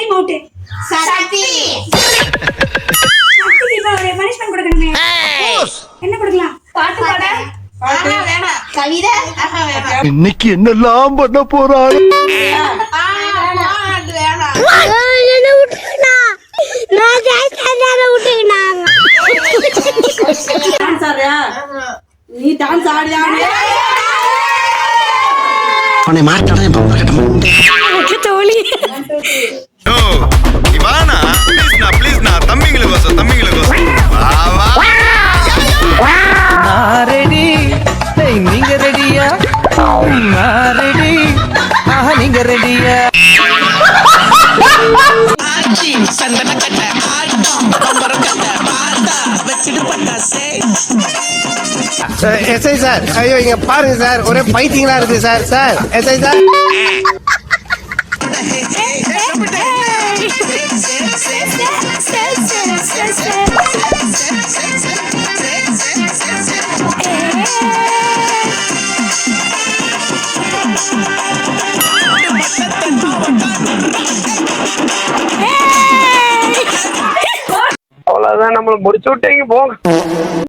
Time out. சக்தி சக்திக்கு இப்ப ஒரு பனிஷ்மென்ட் கொடுக்கணுமே. என்ன கொடுக்கலாம்? பாட்டு பாட வேணாம். கவிதை வேணாம். இன்னைக்கு என்னெல்லாம் பண்ண போறாரு? பாட்டு வேணாம். டான்ஸ் ஆடுறியா? நீ டான்ஸ் ஆடியா? அவனை மாட்டானே தோழி ஓ இவானா ப்ளீஸ் நான் தம்பிங்களுக்கு நான் ரெடி. நீங்க ரெடியா? நான் ரெடி. நீங்க ரெடியா? சந்தன கட்ட ஆட்டம் கம்பரம் கட்ட பாட்டா வச்சிட்டு பட்டாசே. எஸ்ஐ சார், ஐயோ இங்க பாருங்க சார், ஒரே பைத்தியங்களா இருக்கு சார். சார் எஸ்ஐ சார், அவ்வளவுதான், நம்மள முடிச்சு விட்டீங்க போங்க.